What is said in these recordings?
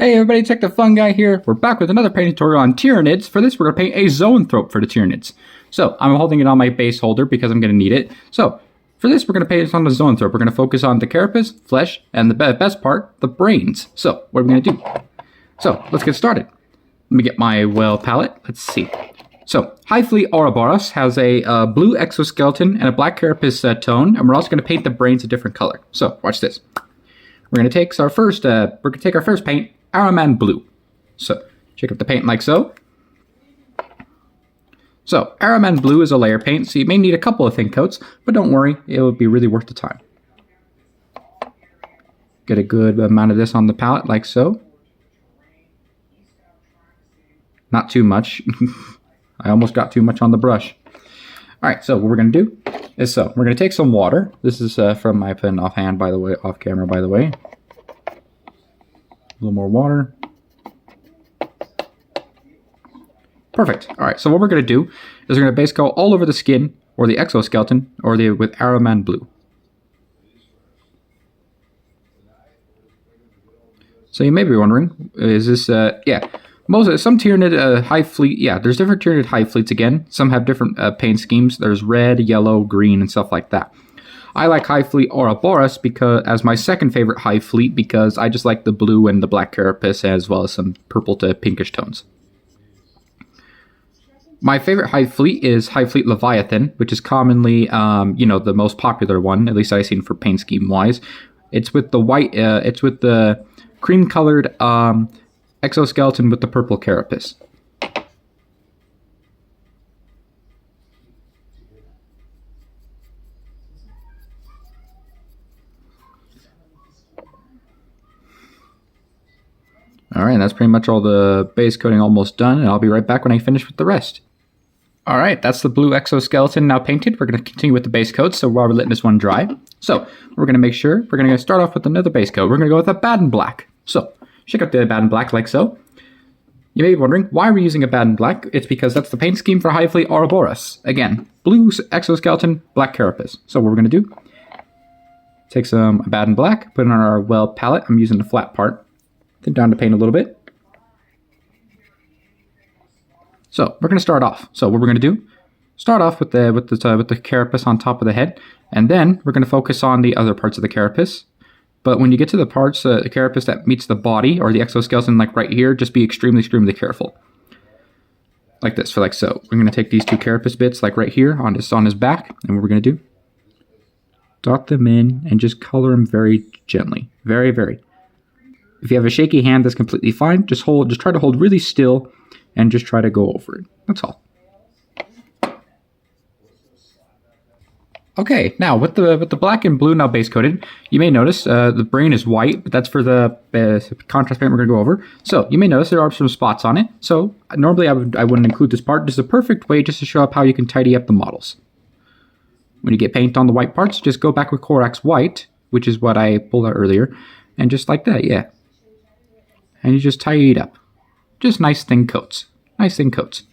Hey everybody, Check the Fun Guy here. We're back with another painting tutorial on tyranids. For this, we're going to paint a zoanthrope for the tyranids. So, I'm holding it on my base holder because I'm going to need it. So, for this, we're going to paint it on the zoanthrope. We're going to focus on the carapace, flesh, and the best part, the brains. So, what are we going to do? So, let's get started. Let me get my palette. Let's see. So, hive ouroboris has a blue exoskeleton and a black carapace tone, and we're also going to paint the brains a different color. So, watch this. We're going to take our first paint, Araman Blue. So, check out the paint like so. So, Araman Blue is a layer paint, so you may need a couple of thin coats, but don't worry, it will be really worth the time. Get a good amount of this on the palette like so. Not too much. I almost got too much on the brush. Alright, so what we're going to do is we're going to take some water. This is from my pen off camera by the way. A little more water. Perfect. Alright, so what we're going to do is we're going to base coat all over the skin, or the exoskeleton, with Araman Blue. So you may be wondering, is this, some Tyranid hive fleet, there's different Tyranid hive fleets again. Some have different paint schemes. There's red, yellow, green, and stuff like that. I like hive fleet ouroboris as my second favorite hive fleet because I just like the blue and the black carapace as well as some purple to pinkish tones. My favorite hive fleet is hive fleet Leviathan, which is commonly, the most popular one, at least I've seen for paint scheme wise. It's with the white, it's with the cream colored exoskeleton with the purple carapace. Alright, that's pretty much all the base coating almost done, and I'll be right back when I finish with the rest. Alright, that's the blue exoskeleton now painted. We're going to continue with the base coat, so while we're letting this one dry. So, we're going to start off with another base coat. We're going to go with a Baden Black. So, check out the Baden Black like so. You may be wondering, why are we using a Baden Black? It's because that's the paint scheme for hive fleet ouroboris. Again, blue exoskeleton, black carapace. So what we're going to do, take some Baden Black, put it on our palette. I'm using the flat part. Then down to paint a little bit. So we're going to start off. So what we're going to do, start off with the carapace on top of the head, and then we're going to focus on the other parts of the carapace. But when you get to the parts, the carapace that meets the body or the exoskeleton, like right here, just be extremely, extremely careful. Like this, like so. We're going to take these two carapace bits, like right here, on his back, and what we're going to do, dot them in and just color them very gently, very, very. If you have a shaky hand, that's completely fine. Just try to hold really still, and just try to go over it. That's all. Okay, now with the black and blue now base coated, you may notice the brain is white, but that's for the contrast paint we're going to go over. So you may notice there are some spots on it. So normally I wouldn't include this part. This is a perfect way just to show up how you can tidy up the models. When you get paint on the white parts, just go back with Corax White, which is what I pulled out earlier, and just like that, yeah. And you just tidy it up. Just nice thin coats. Nice thin coats.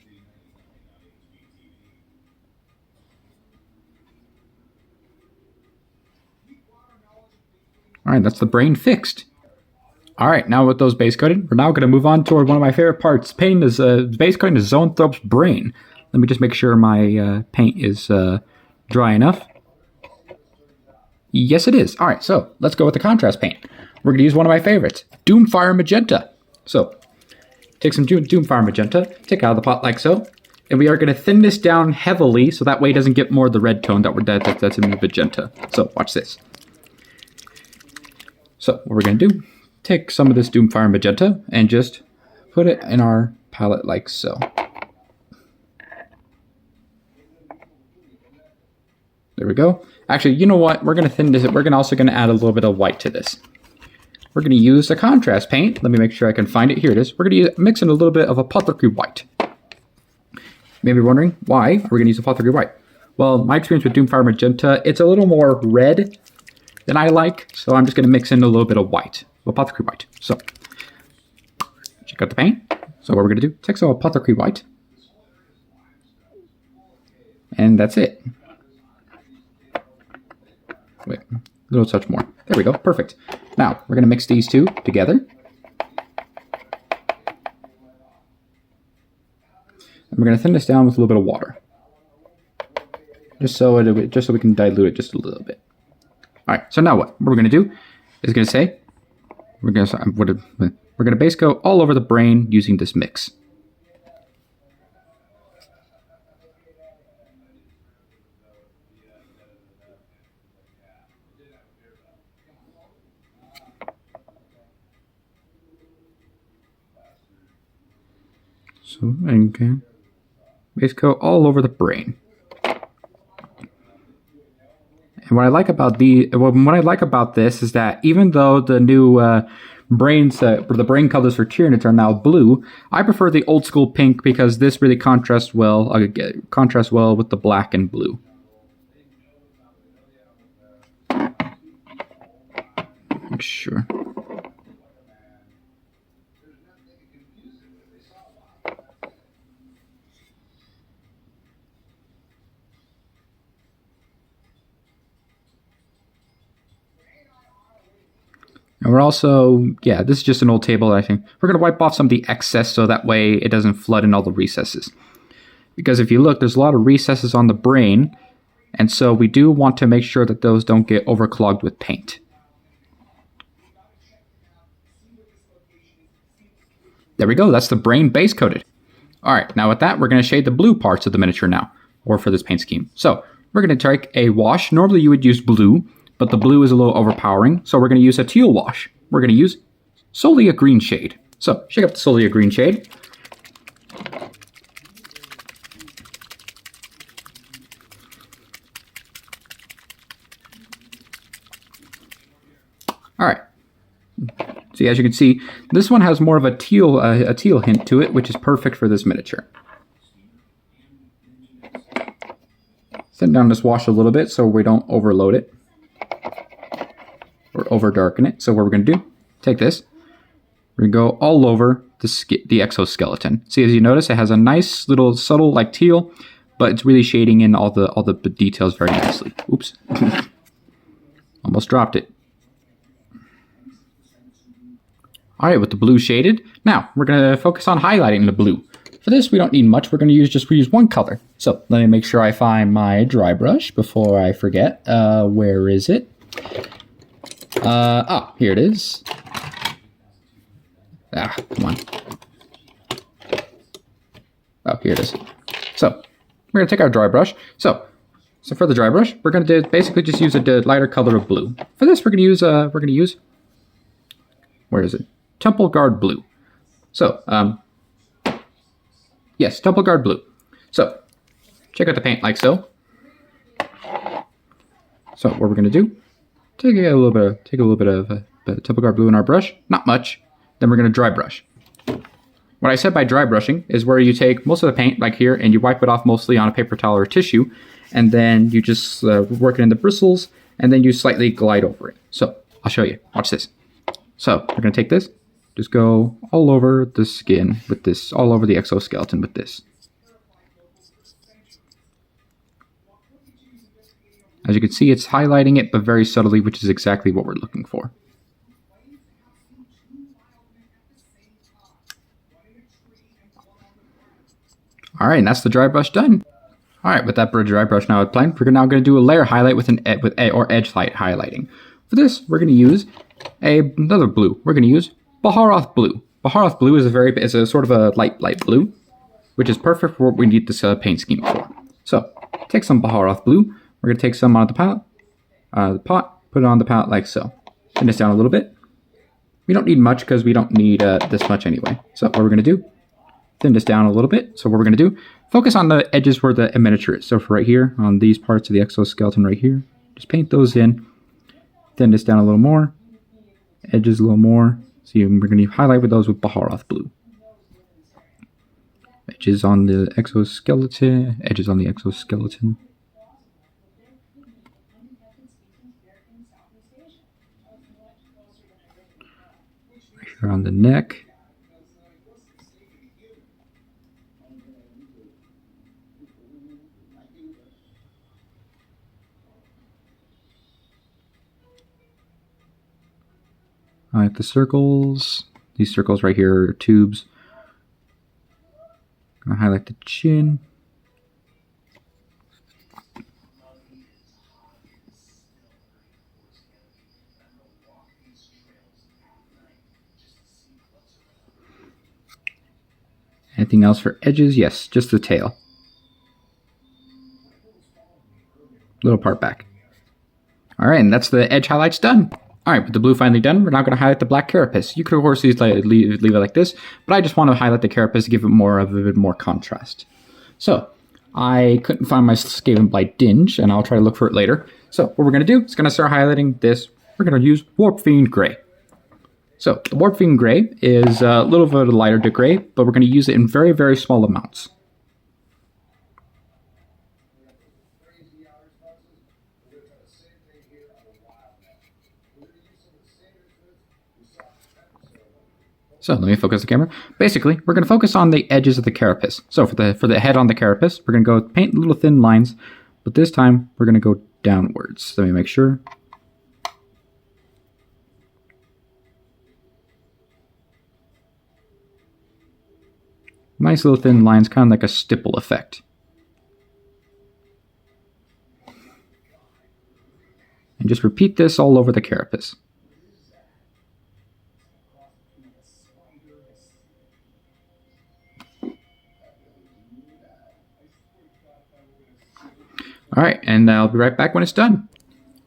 Alright, that's the brain fixed. Alright, now with those base coated, we're now going to move on toward one of my favorite parts. Paint is base coating is zoanthrope's brain. Let me just make sure my paint is dry enough. Yes, it is. Alright, so let's go with the contrast paint. We're going to use one of my favorites, Doomfire Magenta. So, take some Doomfire Magenta, take it out of the pot like so, and we are going to thin this down heavily so that way it doesn't get more of the red tone that's in the magenta. So, watch this. So, what we're going to do, take some of this Doomfire Magenta and just put it in our palette like so. There we go. Actually, you know what? We're going to thin this. We're also going to add a little bit of white to this. We're going to use a contrast paint. Let me make sure I can find it. Here it is. We're going to mix in a little bit of apothecary white. You may be wondering, why are we going to use apothecary white? Well, my experience with Doomfire Magenta, it's a little more red than I like, so I'm just going to mix in a little bit of white, apothecary white. So, check out the paint. So what we're going to do, take some apothecary white. And that's it. Wait, a little touch more. There we go, perfect. Now, we're going to mix these two together. And we're going to thin this down with a little bit of water. Just so we can dilute it just a little bit. All right, so now what we're going to do is going to say, we're going to base coat all over the brain using this mix. So, okay, base coat all over the brain. And what I like about this is that even though the new the brain colors for Tyranids are now blue, I prefer the old school pink because this really contrasts well with the black and blue. Make sure. And we're also, yeah, this is just an old table, I think. We're going to wipe off some of the excess so that way it doesn't flood in all the recesses. Because if you look, there's a lot of recesses on the brain, and so we do want to make sure that those don't get overclogged with paint. There we go, that's the brain base coated. All right, now with that, we're going to shade the blue parts of the miniature now, or for this paint scheme. So we're going to take a wash. Normally you would use blue, but the blue is a little overpowering, so we're going to use a teal wash. We're going to use solely a green shade. So shake up the solely a green shade. All right. See, as you can see, this one has more of a teal hint to it, which is perfect for this miniature. Thin down this wash a little bit so we don't overload it or over darken it. So what we're going to do, take this, we're going to go all over the exoskeleton. See, as you notice, it has a nice little subtle like teal, but it's really shading in all the details very nicely. Oops. Almost dropped it. All right, with the blue shaded, now we're going to focus on highlighting the blue. For this, we don't need much. We're going to use one color. So let me make sure I find my dry brush before I forget. Where is it? Here it is. Come on. Oh, here it is. So we're going to take our dry brush. So for the dry brush, we're going to basically just use a lighter color of blue. For this, we're going to use, where is it? Temple Guard blue. So, yes, Temple Guard blue. So, check out the paint like so. So, what we're going to do, take a little bit of Temple Guard blue in our brush. Not much. Then we're going to dry brush. What I said by dry brushing is where you take most of the paint, like here, and you wipe it off mostly on a paper towel or tissue, and then you just work it in the bristles, and then you slightly glide over it. So, I'll show you. Watch this. So, we're going to take this, just go all over the skin with this, all over the exoskeleton with this. As you can see, it's highlighting it, but very subtly, which is exactly what we're looking for. All right, and that's the dry brush done. All right, with that dry brush now applied, we're now going to do a layer highlight with edge light highlighting. For this, we're going to use another blue. We're going to use Baharoth blue. Baharoth blue is a sort of a light blue, which is perfect for what we need this paint scheme for. So, take some Baharoth blue. We're going to take some out of the pot, put it on the palette like so. Thin this down a little bit. We don't need much because we don't need this much anyway. So, what we're going to do, thin this down a little bit. So, what we're going to do, focus on the edges where the miniature is. So, for right here, on these parts of the exoskeleton right here, just paint those in. Thin this down a little more. Edges a little more. See, we're going to highlight with those with Baharoth blue. Edges on the exoskeleton. Edges on the exoskeleton. Right here on the neck. I like the circles. These circles right here are tubes. I'm gonna highlight the chin. Anything else for edges? Yes, just the tail. Little part back. All right, and that's the edge highlights done. All right, with the blue finally done, we're now going to highlight the black carapace. You could, of course, leave it like this, but I just want to highlight the carapace to give it more of a bit more contrast. So I couldn't find my Skaven Blight Dinge, and I'll try to look for it later. So what we're going to do is going to start highlighting this. We're going to use Warp Fiend Gray. So the Warp Fiend Gray is a little bit lighter to gray, but we're going to use it in very, very small amounts. So let me focus the camera. Basically, we're going to focus on the edges of the carapace. So for the head on the carapace, we're going to go paint little thin lines, but this time we're going to go downwards. Let me make sure. Nice little thin lines, kind of like a stipple effect. And just repeat this all over the carapace. All right, and I'll be right back when it's done.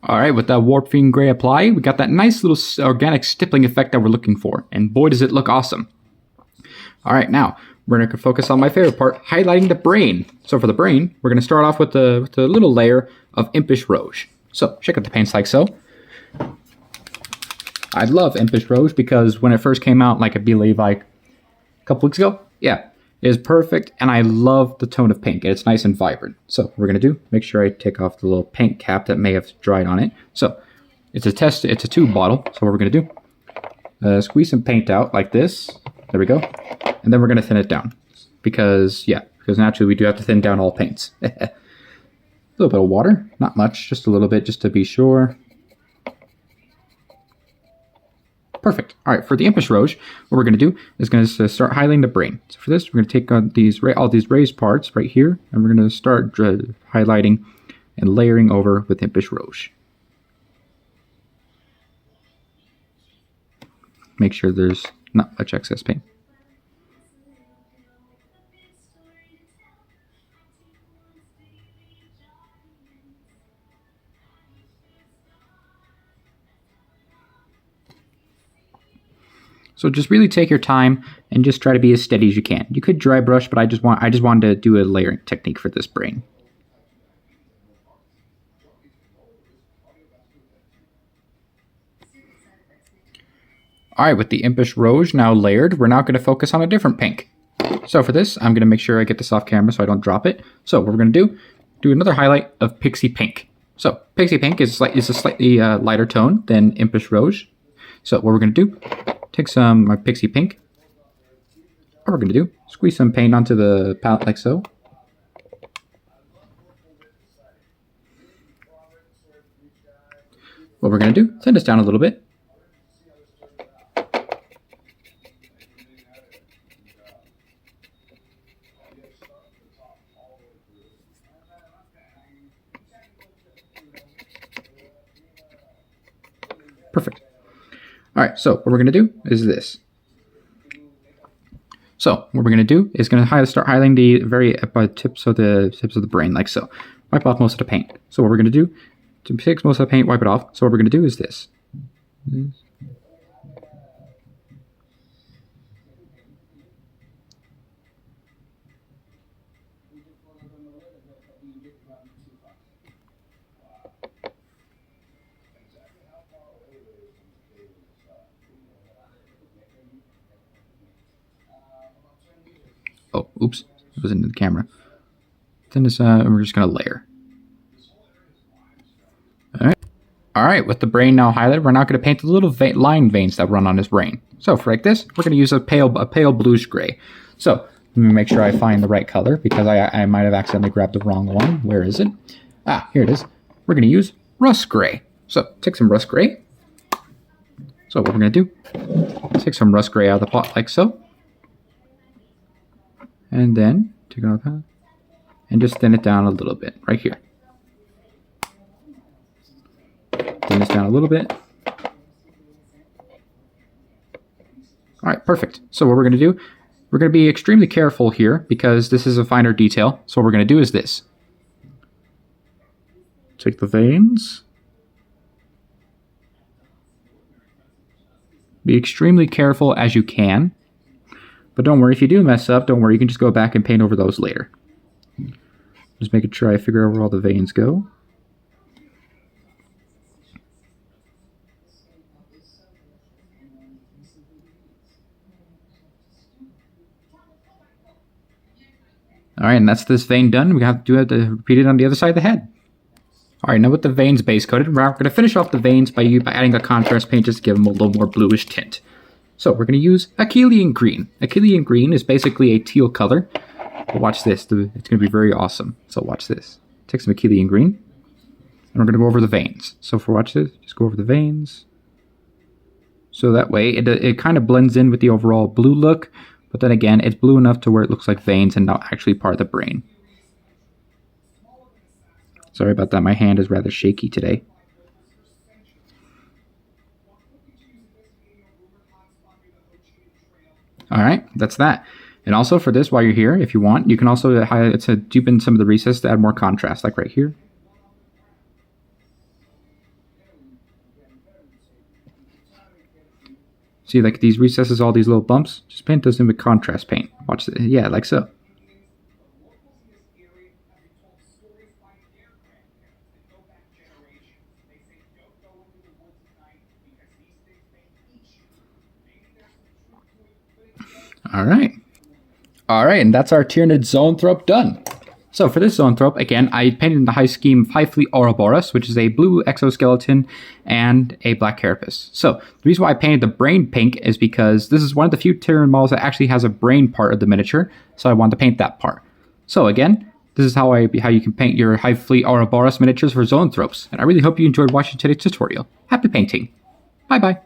All right, with that Warp Fiend Gray applied, we got that nice little organic stippling effect that we're looking for. And boy, does it look awesome. All right, now we're going to focus on my favorite part, highlighting the brain. So for the brain, we're going to start off with the little layer of Impish Rouge. So check out the paints like so. I love Impish Rouge because when it first came out, like I believe like a couple weeks ago, yeah, it is perfect, and I love the tone of pink. It's nice and vibrant. So what we're going to do, make sure I take off the little paint cap that may have dried on it. So it's a tube bottle. So what we're going to do, squeeze some paint out like this. There we go. And then we're going to thin it down because naturally we do have to thin down all paints. A little bit of water, not much, just a little bit, just to be sure. Perfect. All right, for the Impish Rouge, what we're going to do is going to start highlighting the brain. So for this, we're going to take on all these raised parts right here, and we're going to start highlighting and layering over with Impish Rouge. Make sure there's not much excess paint. So just really take your time and just try to be as steady as you can. You could dry brush, but I just wanted to do a layering technique for this brain. All right, with the Impish Rouge now layered, we're now going to focus on a different pink. So for this, I'm going to make sure I get this off camera so I don't drop it. So what we're going to do another highlight of Pixie Pink. So Pixie Pink is a slightly lighter tone than Impish Rouge. So what we're going to do, take some my Pixie Pink. What we're going to do, squeeze some paint onto the palette like so. What we're going to do, thin this down a little bit. Perfect. All right, so what we're going to do is this. So what we're going to do is going to start highlighting the very tips of the brain, like so. Wipe off most of the paint. So what we're going to do, to fix most of the paint, wipe it off. So what we're going to do is this. Oh, oops, it was into the camera. Then we're just going to layer. All right, with the brain now highlighted, we're now going to paint the little line veins that run on his brain. So for like this, we're going to use a pale bluish gray. So let me make sure I find the right color because I might have accidentally grabbed the wrong one. Where is it? Ah, here it is. We're going to use rust gray. So take some rust gray. So what we're going to do, take some rust gray out of the pot like so. And then take it off and just thin it down a little bit right here. Thin this down a little bit. All right, perfect. So what we're going to do, we're going to be extremely careful here because this is a finer detail. So what we're going to do is this. Take the veins. Be extremely careful as you can. But don't worry, if you do mess up, don't worry, you can just go back and paint over those later. Just making sure I figure out where all the veins go. All right, and that's this vein done. We have to repeat it on the other side of the head. All right, now with the veins base coated, we're going to finish off the veins by adding a contrast paint just to give them a little more bluish tint. So we're going to use Achillean green. Achillean green is basically a teal color. But watch this, it's going to be very awesome. So watch this. Take some Achillean green, and we're going to go over the veins. So for watch this, just go over the veins. So that way it kind of blends in with the overall blue look. But then again, it's blue enough to where it looks like veins and not actually part of the brain. Sorry about that, my hand is rather shaky today. Alright, that's that. And also for this, while you're here, if you want, you can also dupe in some of the recesses to add more contrast, like right here. See, like these recesses, all these little bumps, just paint those in with contrast paint. Watch this. Yeah, like so. All right, and that's our Tyranid zoanthrope done. So for this zoanthrope, again, I painted in the high scheme hive ouroboris, which is a blue exoskeleton and a black carapace. So the reason why I painted the brain pink is because this is one of the few Tyranid models that actually has a brain part of the miniature, so I wanted to paint that part. So again, this is how you can paint your hive ouroboris miniatures for zoanthropes, and I really hope you enjoyed watching today's tutorial. Happy painting! Bye bye!